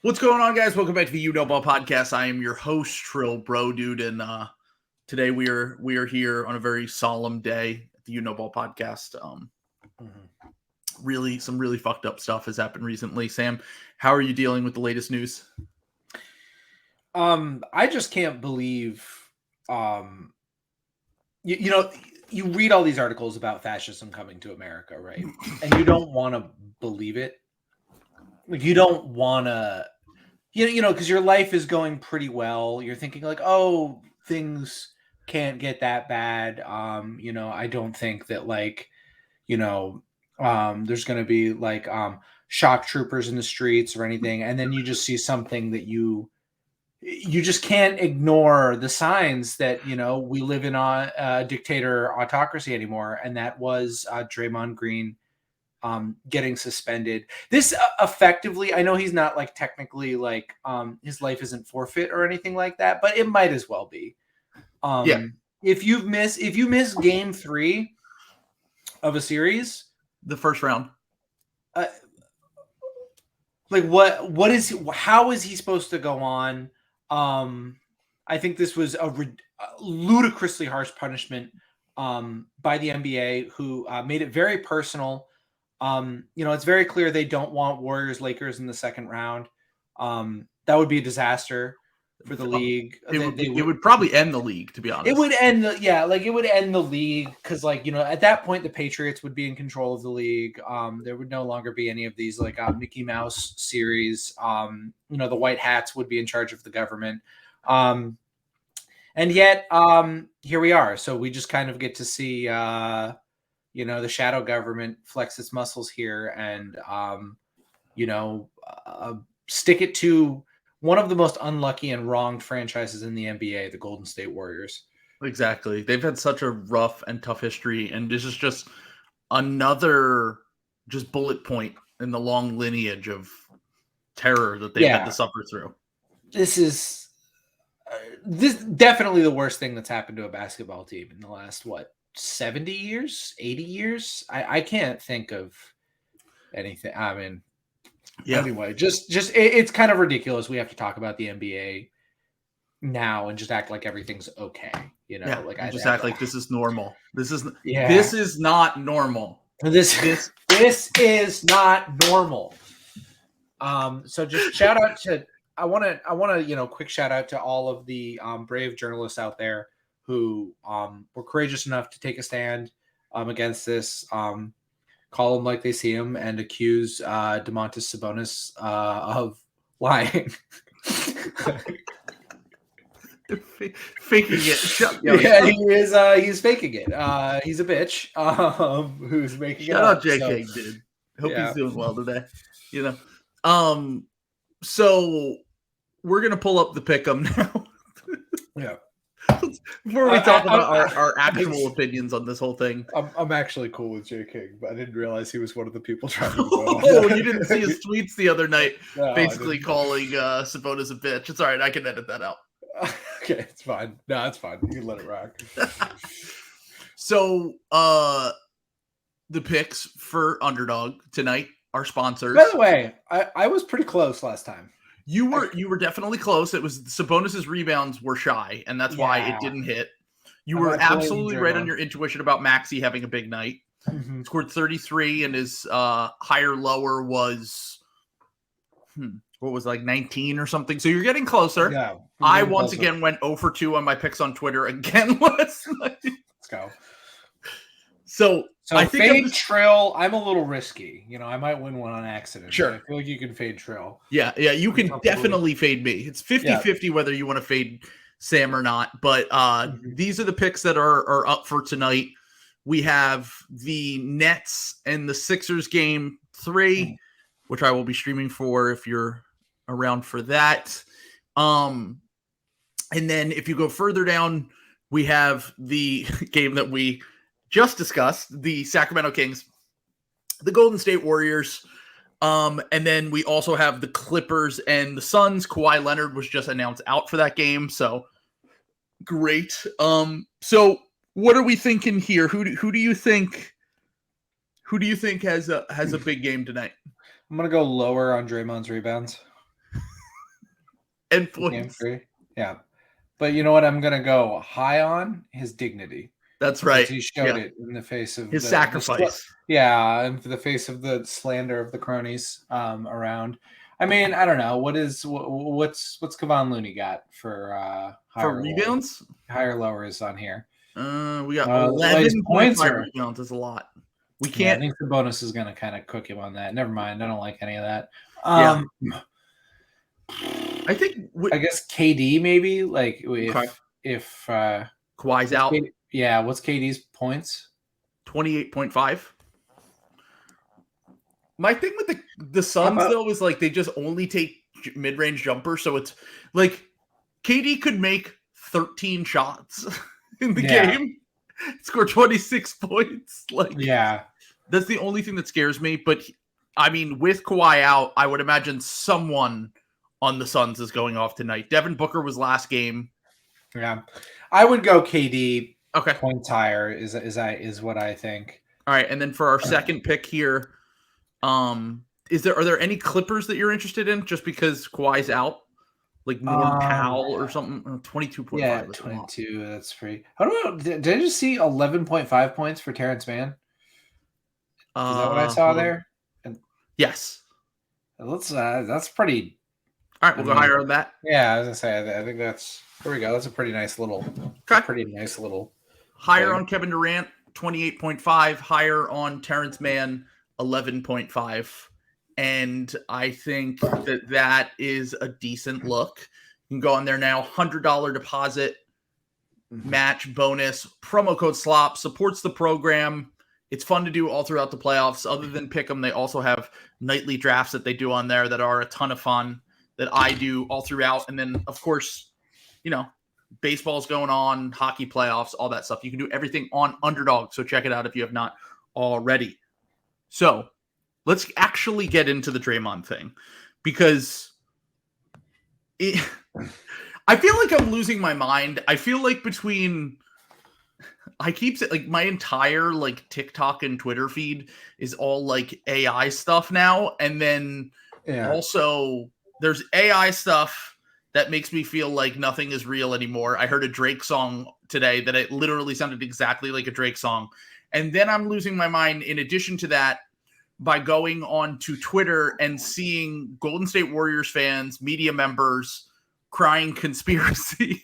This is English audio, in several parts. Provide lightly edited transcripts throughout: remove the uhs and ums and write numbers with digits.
What's going on, guys? Welcome back to the You Know Ball podcast. I am your host, Trill Bro Dude, and today we are here on a very solemn day at the You Know Ball podcast. Really, some really fucked up stuff has happened recently. Sam, how are you dealing with the latest news? I just can't believe, you read all these articles about fascism coming to America, right? And you don't want to believe it. Like, you don't want to, because your life is going pretty well. You're thinking like, oh, things can't get that bad. I don't think that there's going to be shock troopers in the streets or anything. And then you just see something that you just can't ignore the signs that, we live in a dictator autocracy anymore. And that was Draymond Green getting suspended. This effectively, I know he's not technically his life isn't forfeit or anything like that, but it might as well be. If you miss game 3 of a series, the first round, how is he supposed to go on? I think this was a ludicrously harsh punishment by the NBA, who made it very personal. It's very clear they don't want Warriors-Lakers in the second round. That would be a disaster for the league. It would probably end the league, to be honest. It would end it would end the league because at that point the Patriots would be in control of the league. There would no longer be any of these Mickey Mouse series. The white hats would be in charge of the government. And yet here we are. So we just kind of get to see the shadow government flex its muscles here and stick it to one of the most unlucky and wronged franchises in the NBA, the Golden State Warriors. Exactly. They've had such a rough and tough history, and this is just another bullet point in the long lineage of terror that they've had to suffer through. This is definitely the worst thing that's happened to a basketball team in the last 70 years, 80 years. I can't think of anything. I mean, anyway, it's kind of ridiculous. We have to talk about the NBA now and just act like everything's okay. Act like this is normal. This is not normal. This is not normal. So just shout out to, I want to, quick shout out to all of the brave journalists out there who were courageous enough to take a stand against this, call them like they see them, and accuse Domantas Sabonis of lying. Faking it. He's faking it. He's a bitch who's making Shout out JK, dude. Hope he's doing well today. So we're going to pull up the pick'em now. Yeah. Before we talk about our actual opinions on this whole thing. I'm actually cool with J. King, but I didn't realize he was one of the people trying to you didn't see his tweets the other night, basically calling Sabonis a bitch. It's all right. I can edit that out. Okay, it's fine. No, it's fine. You can let it rock. So, the picks for Underdog tonight are sponsors. By the way, I was pretty close last time. You were definitely close. It was Sabonis's rebounds were shy, and that's why it didn't hit. You were absolutely right on your intuition about Maxey having a big night. Mm-hmm. Scored 33, and his higher lower was 19 or something. So you're getting closer. Yeah, I once again went 0 for 2 on my picks on Twitter again last night. Let's go. So I think fade Trill. I'm a little risky. I might win one on accident. Sure. I feel like you can fade Trill. Yeah. You can definitely fade me. It's 50-50 whether you want to fade Sam or not. But these are the picks that are up for tonight. We have the Nets and the Sixers game 3, which I will be streaming for if you're around for that. And then if you go further down, we have the game that we just discussed, the Sacramento Kings, the Golden State Warriors, and then we also have the Clippers and the Suns. Kawhi Leonard was just announced out for that game, so great. So what are we thinking here? Who do you think has a big game tonight? I'm gonna go lower on Draymond's rebounds. and Game points. 3. Yeah. But you know what? I'm going to go high on his dignity. That's right. He showed it in the face of his sacrifice. In the face of the slander of the cronies around. I mean, I don't know. What's Kevon Looney got for rebounds? Higher lowers on here. We got 11.5 rebounds is a lot. We can't. Yeah, I think the bonus is going to kind of cook him on that. Never mind. I don't like any of that. I think. I guess KD maybe like if Kawhi's out. What's KD's points? 28.5. My thing with the Suns though is like they just only take mid-range jumpers, so it's like KD could make 13 shots in the game, score 26 points. Like, that's the only thing that scares me. But I mean, with Kawhi out, I would imagine someone on the Suns is going off tonight. Devin Booker was last game. Yeah, I would go KD. Okay, points higher is what I think. All right, and then for our second pick here, are there any Clippers that you're interested in? Just because Kawhi's out, like Norm Powell or something. 22.5. Yeah, 22. That's pretty. I don't know. Did I just see 11.5 points for Terrence Mann? Is that what I saw there? Yes. That's pretty. All right, we'll go higher on that. Yeah, I was gonna say. I think that's. There we go. That's a pretty nice little. Higher on Kevin Durant, 28.5. Higher on Terrence Mann, 11.5. And I think that is a decent look. You can go on there now. $100 deposit, match bonus, promo code SLOP, supports the program. It's fun to do all throughout the playoffs. Other than Pick'em, they also have nightly drafts that they do on there that are a ton of fun that I do all throughout. And then, of course, baseball's going on, hockey playoffs, all that stuff. You can do everything on Underdog, so check it out if you have not already. So let's actually get into the Draymond thing, because I feel like I'm losing my mind. I feel like I keep saying, like, my entire like TikTok and Twitter feed is all like AI stuff now, and then also there's AI stuff that makes me feel like nothing is real anymore. I heard a Drake song today that it literally sounded exactly like a Drake song. And then I'm losing my mind in addition to that by going on to Twitter and seeing Golden State Warriors fans, media members crying conspiracy.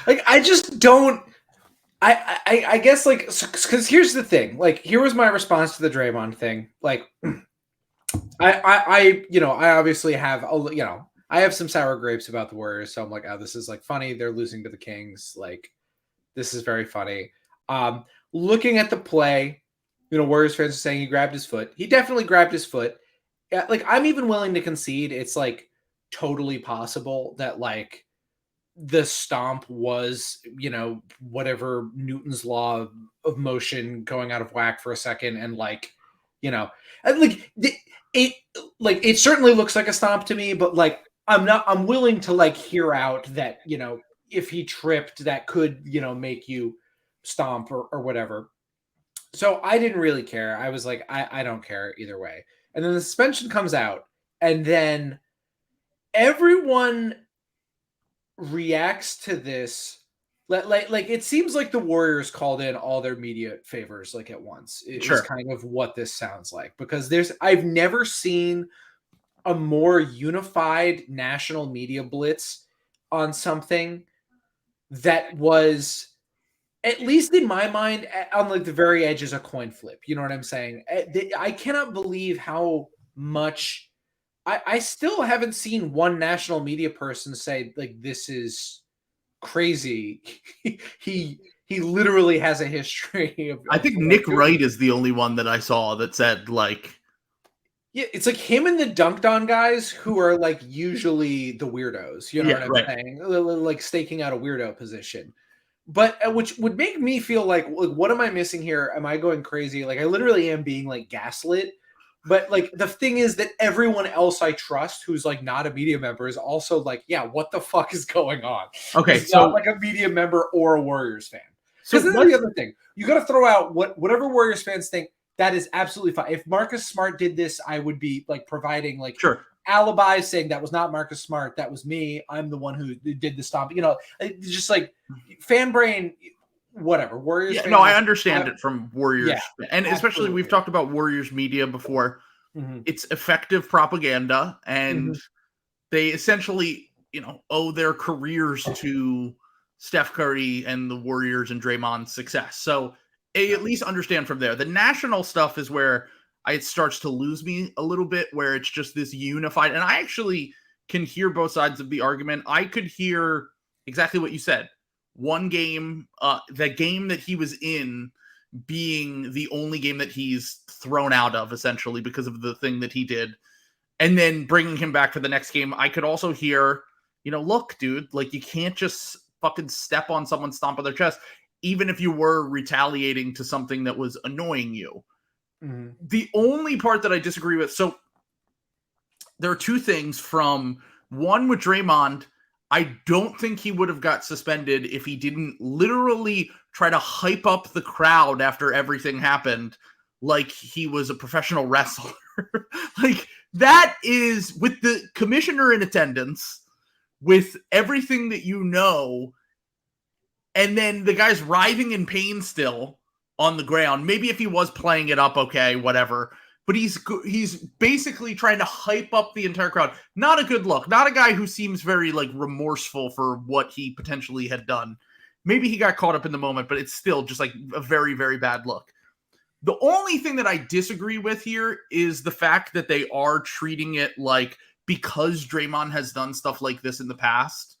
Like, I just don't. I guess, like, because here's the thing. Like, here was my response to the Draymond thing. Like, I obviously have, I have some sour grapes about the Warriors. So I'm like, oh, this is like funny. They're losing to the Kings. Like, this is very funny. Looking at the play, Warriors fans are saying he grabbed his foot. He definitely grabbed his foot. Like, I'm even willing to concede it's like totally possible that like the stomp was, whatever Newton's law of motion going out of whack for a second. And like, it certainly looks like a stomp to me, but like, I'm willing to like hear out that, if he tripped, that could, make you stomp or whatever. So I didn't really care. I was like, I don't care either way. And then the suspension comes out, and then everyone reacts to this. Like it seems like the Warriors called in all their media favors like at once. It's kind of what this sounds like, because I've never seen a more unified national media blitz on something that was, at least in my mind, on like the very edge is a coin flip. You know what I'm saying? I cannot believe how much I still haven't seen one national media person say like, this is crazy. he literally has a history of I think Nick Wright is the only one that I saw that said like, yeah, it's like him and the Dunked On guys who are like usually the weirdos, what I'm saying? Like staking out a weirdo position. But which would make me feel like, what am I missing here? Am I going crazy? Like, I literally am being like gaslit. But like, the thing is that everyone else I trust who's like not a media member is also like, yeah, what the fuck is going on? Okay, it's not like a media member or a Warriors fan. So this is the other thing. You got to throw out whatever Warriors fans think. That is absolutely fine. If Marcus Smart did this, I would be like providing like alibis saying that was not Marcus Smart, that was me. I'm the one who did the stomp. Just like fan brain, whatever. Warriors. Yeah, no, I understand it from Warriors, and especially absolutely. we've talked about Warriors media before. It's effective propaganda, and they essentially, owe their careers to Steph Curry and the Warriors and Draymond's success. So I at least understand from there. The national stuff is where it starts to lose me a little bit, where it's just this unified. And I actually can hear both sides of the argument. I could hear exactly what you said. One game, the game that he was in being the only game that he's thrown out of, essentially, because of the thing that he did. And then bringing him back for the next game. I could also hear, look, dude, like, you can't just fucking step on someone, stomp on their chest, even if you were retaliating to something that was annoying you. The only part that I disagree with, so there are two things. From one, with Draymond, I don't think he would have got suspended if he didn't literally try to hype up the crowd after everything happened like he was a professional wrestler. Like, that is, with the commissioner in attendance, with everything that and then the guy's writhing in pain still on the ground. Maybe if he was playing it up, okay, whatever. But he's basically trying to hype up the entire crowd. Not a good look. Not a guy who seems very, like, remorseful for what he potentially had done. Maybe he got caught up in the moment, but it's still just, like, a very, very bad look. The only thing that I disagree with here is the fact that they are treating it like, because Draymond has done stuff like this in the past,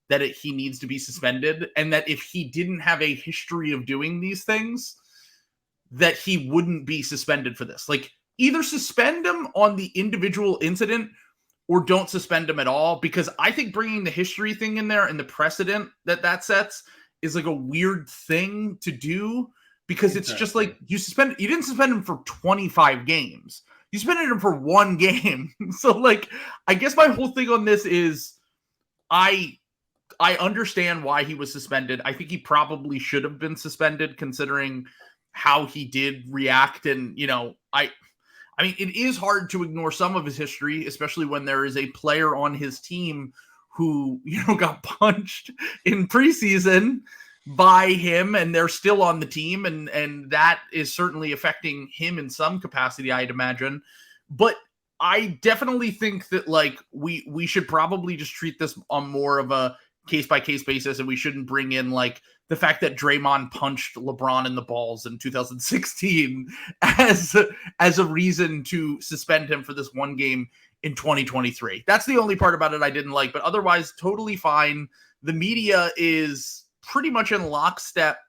that he needs to be suspended, and that if he didn't have a history of doing these things, that he wouldn't be suspended for this. Like, either suspend him on the individual incident or don't suspend him at all, because I think bringing the history thing in there and the precedent that sets is, like, a weird thing to do, because it's just like, you didn't suspend him for 25 games. You suspended him for one game. So, like, I guess my whole thing on this is I understand why he was suspended. I think he probably should have been suspended, considering how he did react. And, I mean, it is hard to ignore some of his history, especially when there is a player on his team who, got punched in preseason by him, and they're still on the team. And that is certainly affecting him in some capacity, I'd imagine. But I definitely think that, like, we should probably just treat this on more of a case-by-case basis, and we shouldn't bring in, like, the fact that Draymond punched LeBron in the balls in 2016 as a reason to suspend him for this one game in 2023. That's the only part about it I didn't like, but otherwise, totally fine. The media is pretty much in lockstep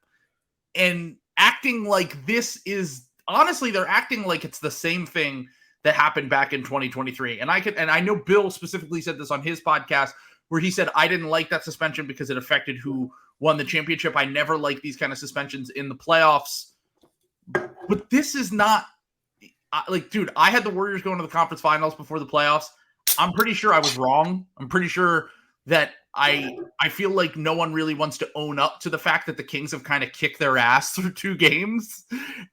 and acting like this is, honestly, they're acting like it's the same thing that happened back in 2023. And I know Bill specifically said this on his podcast, where he said, I didn't like that suspension because it affected who won the championship. I never like these kind of suspensions in the playoffs. But this is not, like, dude, I had the Warriors going to the conference finals before the playoffs. I'm pretty sure I was wrong. I'm pretty sure that I feel like no one really wants to own up to the fact that the Kings have kind of kicked their ass through 2 games.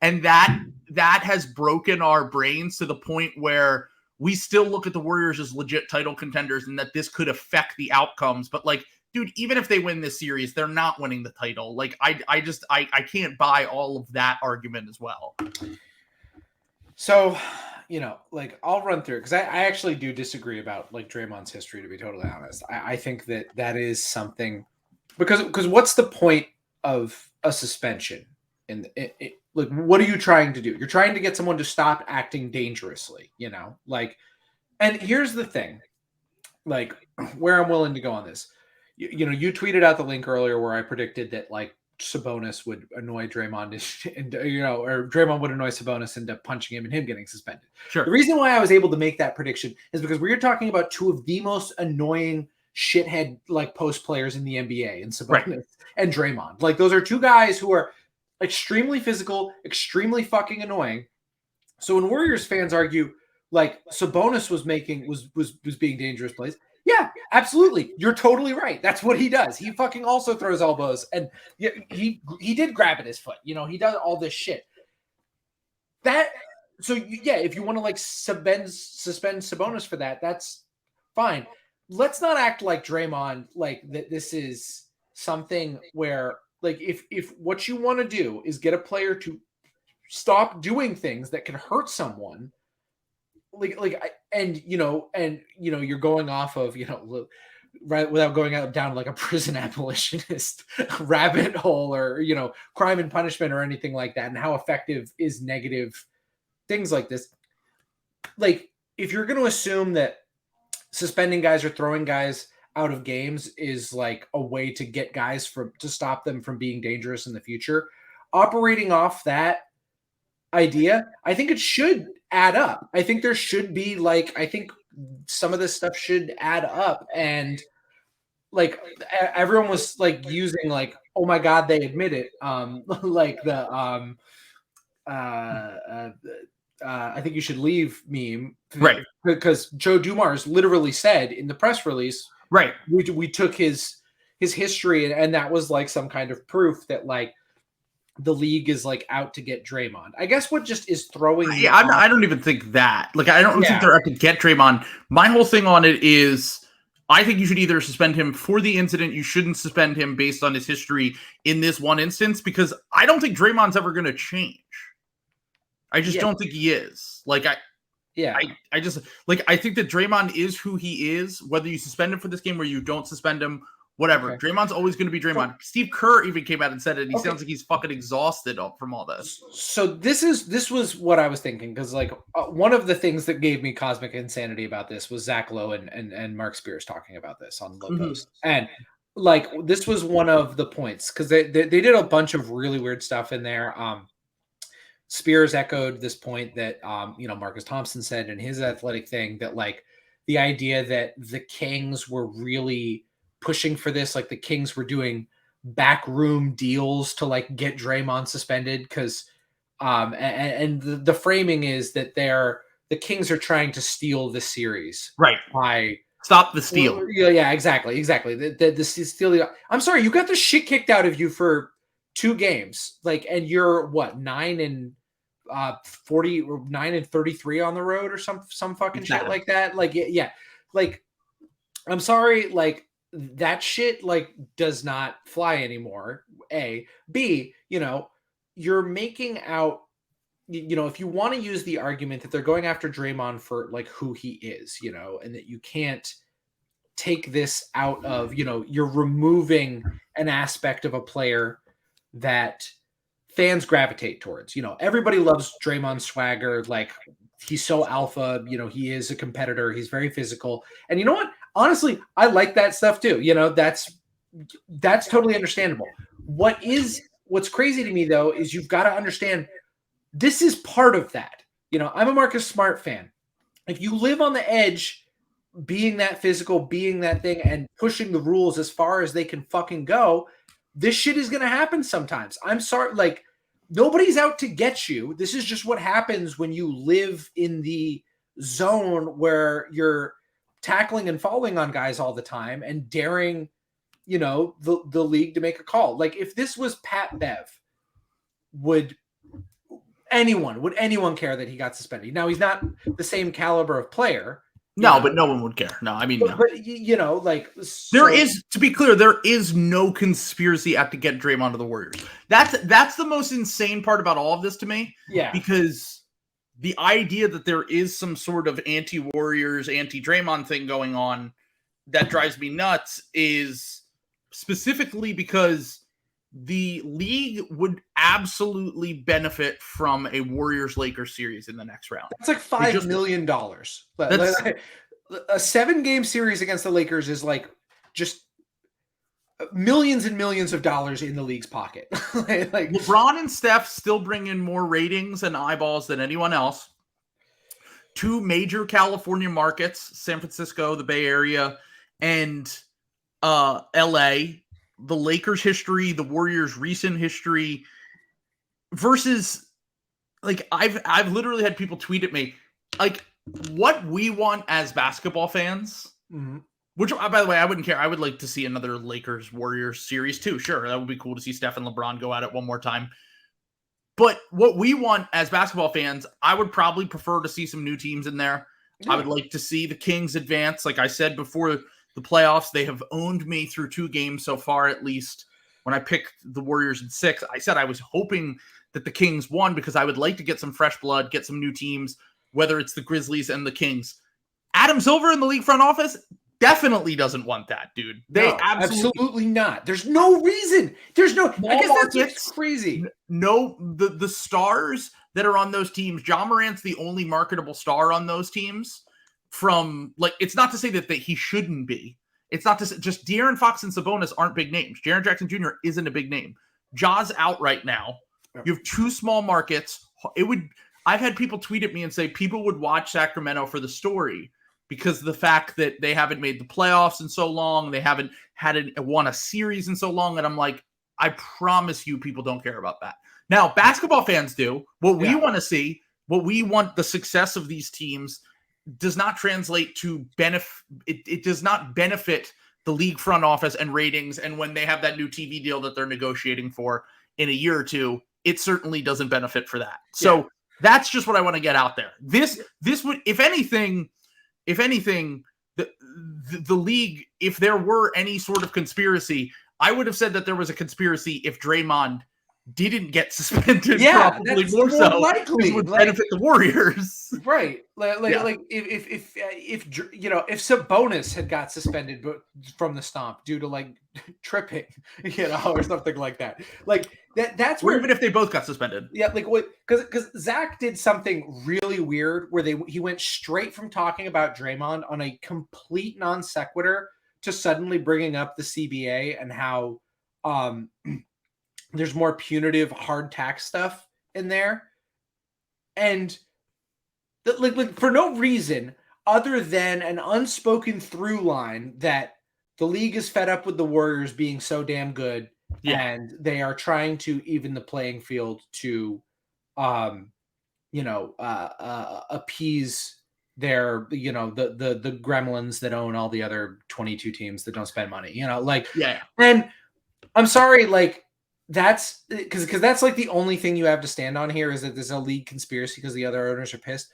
And that has broken our brains to the point where we still look at the Warriors as legit title contenders, and that this could affect the outcomes. But, like, dude, even if they win this series, they're not winning the title. Like, I can't buy all of that argument as well. So, like, I'll run through it, because I actually do disagree about, like, Draymond's history, to be totally honest. I think that is something, because what's the point of a suspension? Like, what are you trying to do? You're trying to get someone to stop acting dangerously, like, and here's the thing, like, where I'm willing to go on this. You tweeted out the link earlier where I predicted that, like, Sabonis would annoy Draymond, and or Draymond would annoy Sabonis into punching him and him getting suspended. Sure. The reason why I was able to make that prediction is because we were talking about 2 of the most annoying shithead, like, post players in the NBA, and Sabonis and Draymond. Like, those are 2 guys who are extremely physical, extremely fucking annoying. So when Warriors fans argue, like, Sabonis was being dangerous plays, yeah, absolutely. You're totally right. That's what he does. He fucking also throws elbows, and he did grab at his foot. He does all this shit. That So yeah, if you want to like suspend Sabonis for that, that's fine. Let's not act like Draymond, like that this is something where like if what you want to do is get a player to stop doing things that can hurt someone, and you're going off of right without going out down like a prison abolitionist rabbit hole or crime and punishment or anything like that, and how effective is negative things like this. Like, if you're going to assume that suspending guys or throwing guys out of games is like a way to get guys to stop them from being dangerous in the future, operating off that idea, I think it should add up. I think there should be I think some of this stuff should add up, and like everyone was like using like, oh my god, they admit it, like the I think you should leave meme, right? Because Joe Dumars literally said in the press release, right, we took his history and that was like some kind of proof that like the league is like out to get Draymond. I guess what just is throwing me off, I don't even think that. Like, I don't think they're out to get Draymond. My whole thing on it is, I think you should either suspend him for the incident. You shouldn't suspend him based on his history in this one instance, because I don't think Draymond's ever going to change. I just don't think he is. Like, I just like, I think that Draymond is who he is, whether you suspend him for this game or you don't suspend him, whatever. Okay. Draymond's always going to be Draymond. Steve Kerr even came out and said it. And he sounds like he's fucking exhausted from all this. So this was what I was thinking, because like one of the things that gave me cosmic insanity about this was Zach Lowe and Mark Spears talking about this on Low Post. And like, this was one of the points, because they did a bunch of really weird stuff in there. Spears echoed this point that Marcus Thompson said in his athletic thing, that like the idea that the Kings were really pushing for this, like the Kings were doing backroom deals to like get Draymond suspended, because and the framing is that the Kings are trying to steal the series, right? By stop the steal. Yeah, exactly. The steal. I'm sorry, you got the shit kicked out of you for 2 games, like, and you're what, 9-40 or 9-33 on the road or some fucking shit like that. Like, yeah, like, I'm sorry, like that shit like does not fly anymore. A, B, you're making out, if you want to use the argument that they're going after Draymond for like who he is, and that you can't take this out of, you're removing an aspect of a player that fans gravitate towards. Everybody loves Draymond's swagger. Like, he's so alpha, he is a competitor. He's very physical. And you know what? Honestly, I like that stuff too. That's totally understandable. What's crazy to me though, is you've got to understand this is part of that. I'm a Marcus Smart fan. If you live on the edge, being that physical, being that thing, and pushing the rules as far as they can fucking go, this shit is going to happen sometimes. I'm sorry. Like, nobody's out to get you. This is just what happens when you live in the zone where you're tackling and falling on guys all the time and daring, the league to make a call. Like, if this was Pat Bev, would anyone care that he got suspended? Now, he's not the same caliber of player. No, but no one would care. No, I mean, but like, there is, to be clear, there is no conspiracy to get Draymond to the Warriors. That's the most insane part about all of this to me. Yeah, because the idea that there is some sort of anti-Warriors, anti-Draymond thing going on that drives me nuts is specifically because the league would absolutely benefit from a Warriors-Lakers series in the next round. That's like $5 million. A 7-game series against the Lakers is like just millions and millions of dollars in the league's pocket. Like, LeBron and Steph still bring in more ratings and eyeballs than anyone else. 2 major California markets, San Francisco, the Bay Area, and LA. The Lakers history, the Warriors recent history, versus like I've literally had people tweet at me like, what we want as basketball fans. Mm-hmm. Which, by the way, I wouldn't care. I would like to see another Lakers Warriors series too. Sure, that would be cool to see Steph and LeBron go at it one more time. But what we want as basketball fans, I would probably prefer to see some new teams in there. Yeah. I would like to see the Kings advance. Like I said before the playoffs, they have owned me through 2 games so far, at least. When I picked the Warriors in 6, I said I was hoping that the Kings won because I would like to get some fresh blood, get some new teams, whether it's the Grizzlies and the Kings. Adam Silver in the league front office definitely doesn't want that, dude. They absolutely not. There's no reason. There's no. I guess that's crazy. No, the stars that are on those teams. Ja Morant's the only marketable star on those teams. From like, it's not to say that he shouldn't be. It's not to say just De'Aaron Fox and Sabonis aren't big names. Jaren Jackson Jr. isn't a big name. Ja's out right now. You have 2 small markets. I've had people tweet at me and say people would watch Sacramento for the story because of the fact that they haven't made the playoffs in so long. They haven't won a series in so long. And I'm like, I promise you people don't care about that. Now, basketball fans do. What we want to see, what we want the success of these teams does not translate to benefit. It does not benefit the league front office and ratings. And when they have that new TV deal that they're negotiating for in a year or 2, it certainly doesn't benefit for that. So that's just what I want to get out there. This would, if anything, the league, if there were any sort of conspiracy, I would have said that there was a conspiracy if Draymond didn't get suspended. Probably more so likely. It would benefit the Warriors, right? Like if Sabonis had got suspended from the stomp due to like tripping, or something like that, like that's where, or even if they both got suspended, like what? Because Zach did something really weird where he went straight from talking about Draymond on a complete non sequitur to suddenly bringing up the CBA and how there's more punitive hard tax stuff in there. And like for no reason other than an unspoken through line that the league is fed up with the Warriors being so damn good. And they are trying to even the playing field to, appease their, the gremlins that own all the other 22 teams that don't spend money, and I'm sorry, like, that's because that's like the only thing you have to stand on here is that there's a league conspiracy because the other owners are pissed.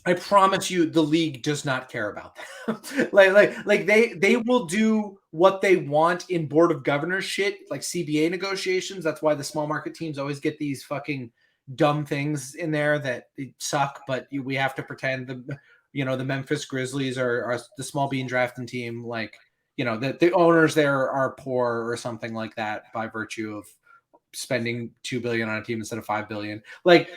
I promise you the league does not care about that. like they will do what they want in board of governors shit, like CBA negotiations. That's why the small market teams always get these fucking dumb things in there that suck, but we have to pretend the Memphis Grizzlies are the small bean drafting team, like, that the owners there are poor or something like that by virtue of spending $2 billion on a team instead of $5 billion. Like,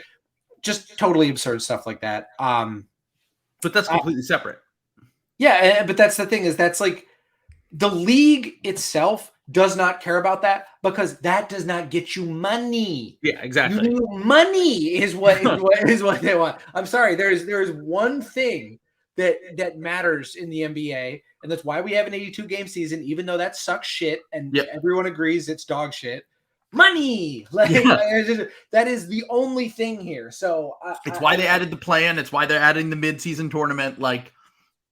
just totally absurd stuff like that. But that's completely separate. Yeah, but that's the thing is that's like the league itself does not care about that because that does not get you money. Yeah, exactly. Money is what they want. I'm sorry. There is one thing that matters in the NBA, and that's why we have an 82 game season, even though that sucks shit, and everyone agrees it's dog shit. Money, that is the only thing here. So it's why they added the play-in. It's why they're adding the mid-season tournament. Like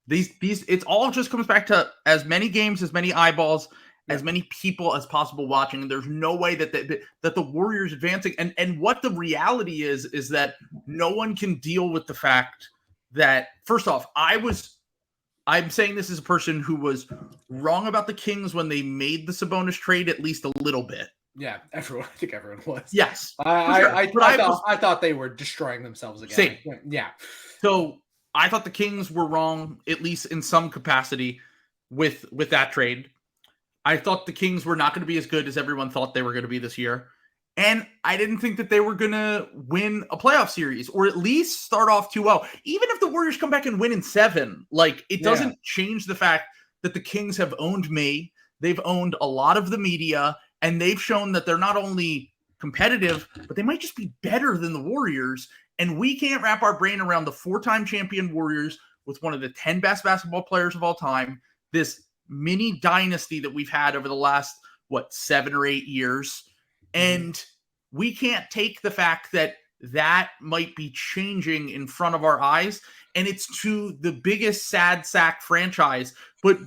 these, it all just comes back to as many games, as many eyeballs, as many people as possible watching. And there's no way that the Warriors advancing. And what the reality is that no one can deal with the fact that, first off, I'm saying this as a person who was wrong about the Kings when they made the Sabonis trade at least a little bit. Yeah, I think everyone was. Yes. I thought they were destroying themselves again. Same. Yeah. So I thought the Kings were wrong, at least in some capacity, with that trade. I thought the Kings were not going to be as good as everyone thought they were going to be this year. And I didn't think that they were going to win a playoff series or at least start off 2-0. Even if the Warriors come back and win in 7, like it doesn't change the fact that the Kings have owned me. They've owned a lot of the media, and they've shown that they're not only competitive, but they might just be better than the Warriors. And we can't wrap our brain around the 4-time champion Warriors with one of the 10 best basketball players of all time, this mini dynasty that we've had over the last, 7 or 8 years. And we can't take the fact that might be changing in front of our eyes. And it's to the biggest sad sack franchise. But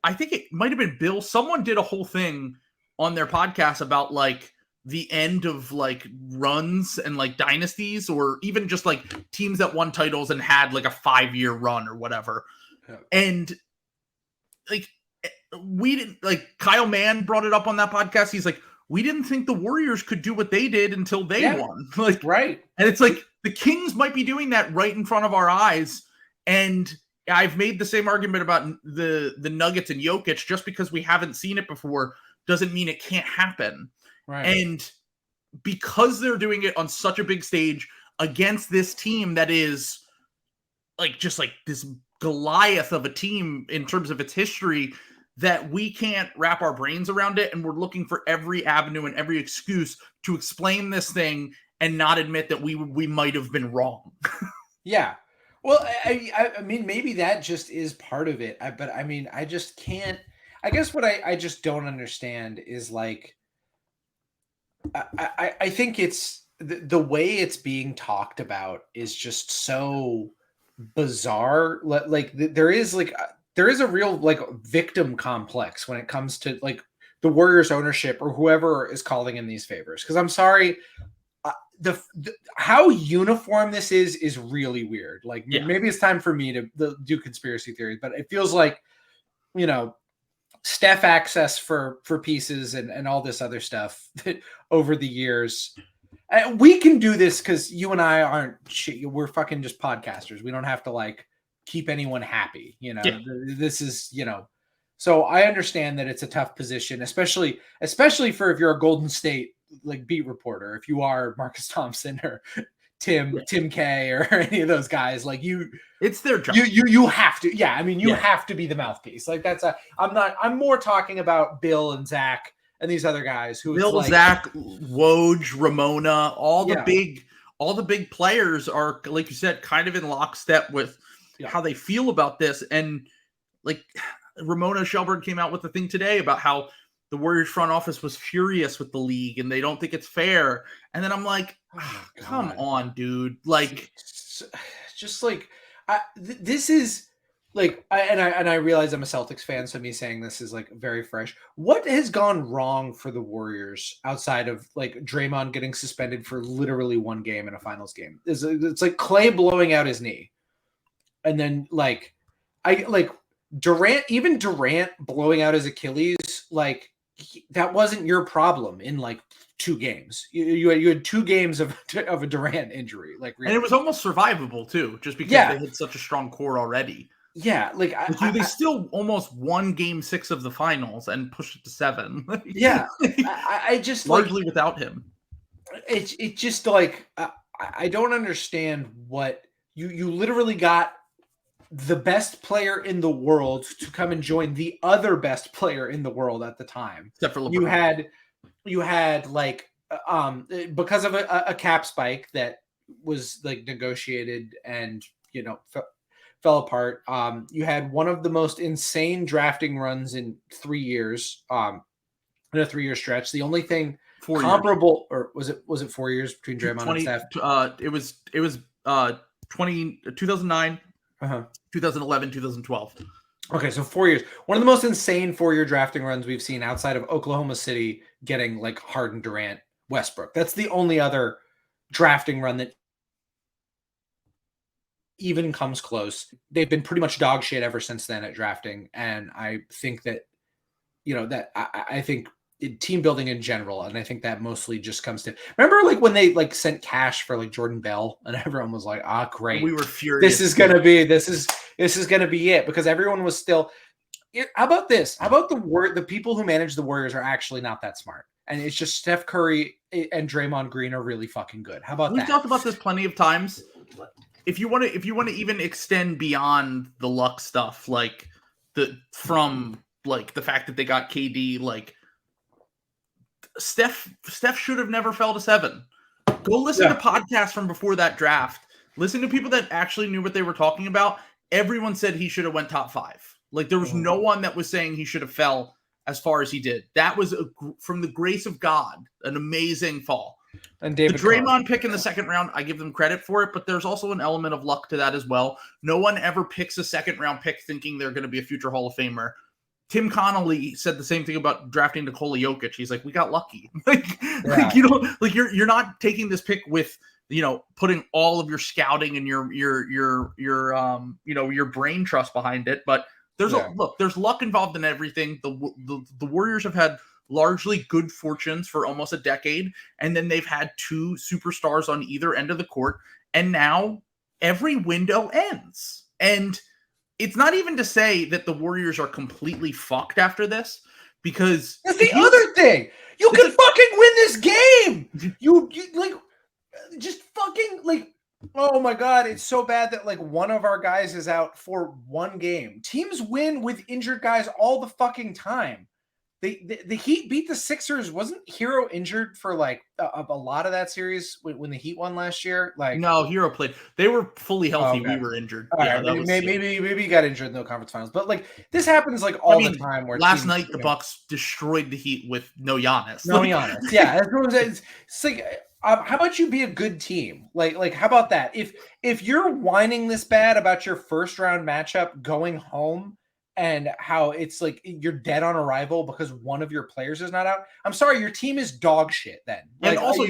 I think it might have been Bill. Someone did a whole thing on their podcast about like the end of like runs and like dynasties, or even just like teams that won titles and had like a 5-year run or whatever. Yeah. And like, we didn't, like, Kyle Mann brought it up on that podcast. He's like, we didn't think the Warriors could do what they did until they won. Like, right. And it's like the Kings might be doing that right in front of our eyes. And I've made the same argument about the Nuggets and Jokic. Just because we haven't seen it before doesn't mean it can't happen. Right. And because they're doing it on such a big stage against this team that is like just like this Goliath of a team in terms of its history, that we can't wrap our brains around it, and we're looking for every avenue and every excuse to explain this thing and not admit that we might have been wrong. Yeah. Well, I mean, maybe that just is part of it. But I mean, I just can't. I guess what I just don't understand is like, I think it's the way it's being talked about is just so bizarre. Like there is a real like victim complex when it comes to like the Warriors ownership or whoever is calling in these favors. Because I'm sorry, the how uniform this is really weird. Like maybe it's time for me to do conspiracy theories, but it feels like, you know, Steph access for pieces and all this other stuff that over the years. We can do this because you and I aren't we're fucking just podcasters. We don't have to like keep anyone happy, you know. This is, you know, so I understand that it's a tough position, especially for if you're a Golden State like beat reporter, if you are Marcus Thompson or Tim K or any of those guys, like it's their job. You have to, I mean, you have to be the mouthpiece. Like I'm more talking about Bill and Zach and these other guys who Bill, like, Zach, Woj, Ramona, all the big players are, like you said, kind of in lockstep with how they feel about this. And like Ramona Shelburne came out with the thing today about how the Warriors front office was furious with the league and they don't think it's fair. And then I'm like, come on, dude. Like, just like, this is like, I realize I'm a Celtics fan, so me saying this is like very fresh. What has gone wrong for the Warriors outside of like Draymond getting suspended for literally one game in a finals game? It's like Clay blowing out his knee. And then like, Durant blowing out his Achilles, like that wasn't your problem in like 2 games. You had 2 games of a Durant injury, like, really. And it was almost survivable too, just because they had such a strong core already. Yeah, like they still almost won Game 6 of the finals and pushed it to 7. I just largely without him. It just like I don't understand what you literally got the best player in the world to come and join the other best player in the world at the time. Except for LeBron. You had like because of a cap spike that was like negotiated and, you know, fell apart. You had one of the most insane drafting runs in 3 years, in a 3-year stretch. The only thing comparable, or was it 4 years between Draymond and Steph? It was 2009, 2011, 2012. Okay, so 4 years. One of the most insane 4-year drafting runs we've seen outside of Oklahoma City getting like Harden, Durant, Westbrook. That's the only other drafting run that even comes close. They've been pretty much dog shit ever since then at drafting. And I think that, you know, that I think team building in general, and I think that mostly just comes to, remember like when they like sent cash for like Jordan Bell and everyone was like, great. We were furious. This is going to be it, because everyone was still, how about this? How about the people who manage the Warriors are actually not that smart. And it's just Steph Curry and Draymond Green are really fucking good. How about that? We've talked about this plenty of times. If you want to even extend beyond the luck stuff, like from the fact that they got KD, like Steph should have never fell to 7. Go listen to podcasts from before that draft. Listen to people that actually knew what they were talking about. Everyone said he should have went top 5. Like there was no one that was saying he should have fell as far as he did. That was from the grace of God, an amazing fall. And David the Draymond pick in the second round, I give them credit for it, but there's also an element of luck to that as well. No one ever picks a second round pick thinking they're going to be a future Hall of Famer. Tim Connolly said the same thing about drafting Nikola Jokic. He's like, we got lucky. Like you know, like you're not taking this pick with, you know, putting all of your scouting and your you know, your brain trust behind it. But there's there's luck involved in everything. The Warriors have had largely good fortunes for almost a decade, and then they've had two superstars on either end of the court, and now every window ends. And it's not even to say that the Warriors are completely fucked after this, because that's the other thing. You can fucking win this game. You like just fucking like, oh my God, it's so bad that like one of our guys is out for one game. Teams win with injured guys all the fucking time. The Heat beat the Sixers. Wasn't Hero injured for like a lot of that series when the Heat won last year? Like, no, Hero played. They were fully healthy. We were injured. Yeah, right. Maybe he got injured in the conference finals. But like this happens like all the time. Where last night the Bucks destroyed the Heat with no Giannis. No Giannis. Yeah, it's like. How about you be a good team? Like, how about that? If you're whining this bad about your first round matchup going home and how it's like you're dead on arrival because one of your players is not out, I'm sorry, your team is dog shit then. And like, also,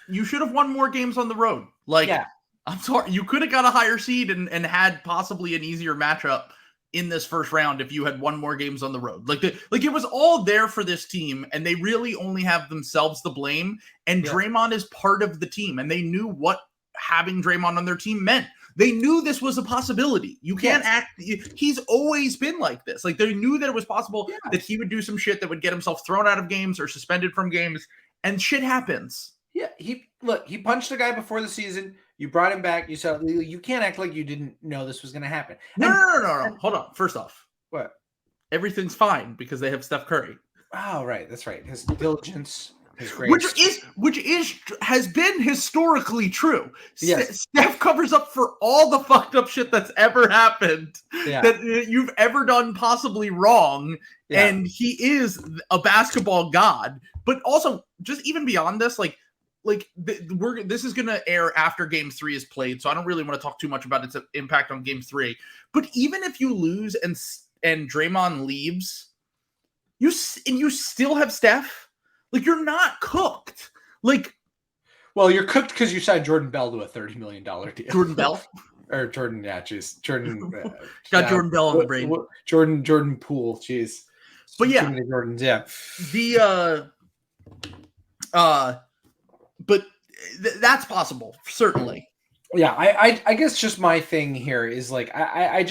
you should have won more games on the road. Like, yeah. I'm sorry, you could have got a higher seed and had possibly an easier matchup in this first round if you had won more games on the road. Like it was all there for this team, and they really only have themselves to blame. And Draymond is part of the team, and they knew what having Draymond on their team meant. They knew this was a possibility. You can't act. He's always been like this. Like they knew that it was possible that he would do some shit that would get himself thrown out of games or suspended from games, and shit happens. Yeah, he punched a guy before the season. You brought him back. You said you can't act like you didn't know this was going to happen. No. Hold on. First off, what? Everything's fine because they have Steph Curry. Oh, right. That's right. His diligence. Which has been historically true. Yes. Steph covers up for all the fucked up shit that's ever happened that you've ever done possibly wrong, and he is a basketball god. But also, just even beyond this, this is going to air after Game 3 is played, so I don't really want to talk too much about its impact on Game 3. But even if you lose and Draymond leaves, you still have Steph. Like, you're not cooked. Like, well, you're cooked because you signed Jordan Bell to a $30 million deal. Jordan Bell? Or Jordan, Jordan. Got Jordan Bell on the brain. Jordan Poole, jeez. But yeah. Jordans, yeah. But that's possible, certainly. Yeah, I guess just my thing here is, like, I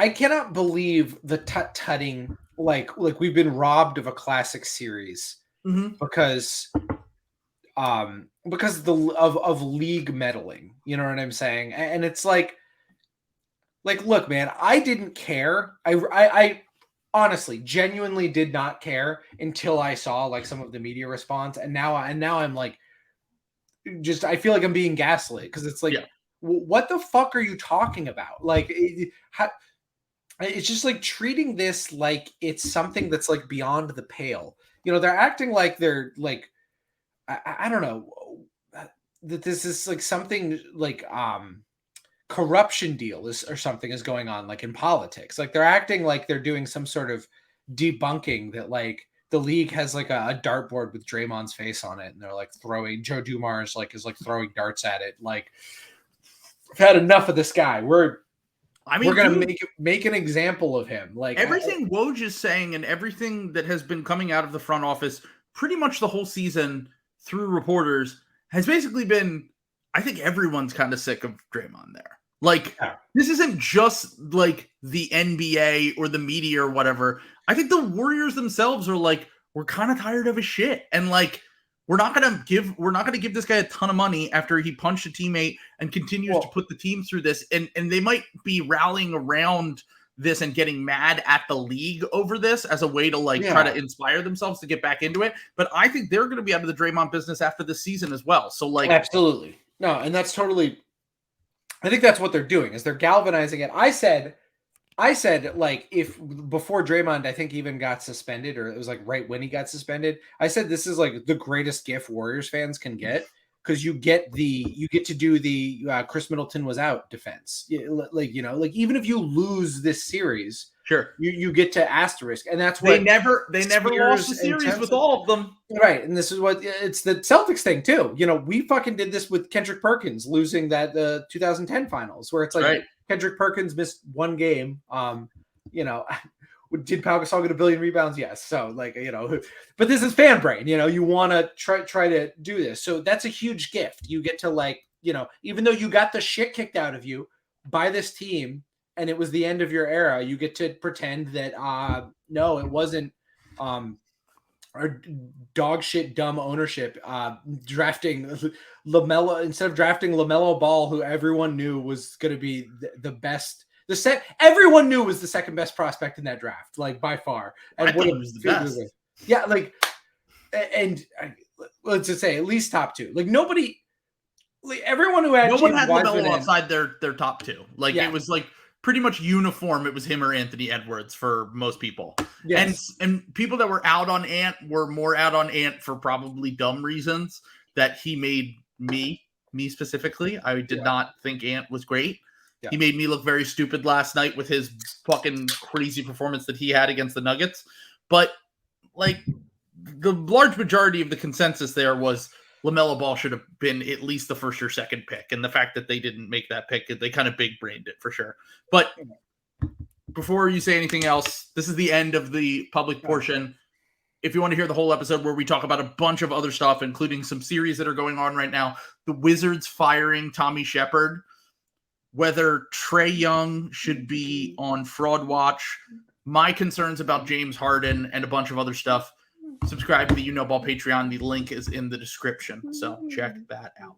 cannot believe the tut-tutting, like we've been robbed of a classic series. Mm-hmm. Because of league meddling, you know what I'm saying? And it's like look, man, I didn't care. I honestly, genuinely did not care until I saw like some of the media response, and now I'm like, just I feel like I'm being gaslit because it's like, what the fuck are you talking about? Like, it's just like treating this like it's something that's like beyond the pale. You know, they're acting like they're like, I don't know, that this is like something like corruption deal or something is going on, like in politics. Like they're acting like they're doing some sort of debunking that like the league has like a dartboard with Draymond's face on it, and they're like throwing Joe Dumars is throwing darts at it. Like, I've had enough of this guy. We're going to make an example of him. Like everything Woj is saying and everything that has been coming out of the front office pretty much the whole season through reporters has basically been, I think everyone's kind of sick of Draymond there. Like, this isn't just like the NBA or the media or whatever. I think the Warriors themselves are like, we're kind of tired of his shit. And like, we're not gonna give this guy a ton of money after he punched a teammate and continues to put the team through this. And they might be rallying around this and getting mad at the league over this as a way to try to inspire themselves to get back into it. But I think they're going to be out of the Draymond business after this season as well. So absolutely no, and that's totally. I think that's what they're doing is they're galvanizing it. I said like if before Draymond, I think even got suspended, or it was like right when he got suspended, I said this is like the greatest gift Warriors fans can get because you get to do the Chris Middleton was out defense. Like even if you lose this series, Sure. You get to asterisk, and that's they what never lost the series with all of them. Right, and this is what it's the Celtics thing too. We fucking did this with Kendrick Perkins losing the 2010 finals, where it's like right. Kendrick Perkins missed one game. Did Pau Gasol get a billion rebounds? Yes. So but this is fan brain. You want to try to do this. So that's a huge gift. You get to even though you got the shit kicked out of you by this team and it was the end of your era, you get to pretend that no, it wasn't or dog shit dumb ownership drafting LaMelo instead of drafting LaMelo Ball, who everyone knew was going to be the best. Everyone knew was the second best prospect in that draft, like by far. And I thought it was the best. Yeah, let's just say at least top two. Nobody, everyone who had no one had LaMelo outside their top two. It was pretty much uniform. It was him or Anthony Edwards for most people. Yes. And people that were out on Ant were more out on Ant for probably dumb reasons that he made me specifically. I did not think Ant was great. Yeah. He made me look very stupid last night with his fucking crazy performance that he had against the Nuggets. But the large majority of the consensus there was LaMelo Ball should have been at least the first or second pick. And the fact that they didn't make that pick, they kind of big brained it for sure. But before you say anything else, this is the end of the public portion. If you want to hear the whole episode where we talk about a bunch of other stuff, including some series that are going on right now, the Wizards firing Tommy Shepard, whether Trae Young should be on fraud watch, my concerns about James Harden, and a bunch of other stuff, subscribe to the Ball Patreon. The link is in the description, so check that out.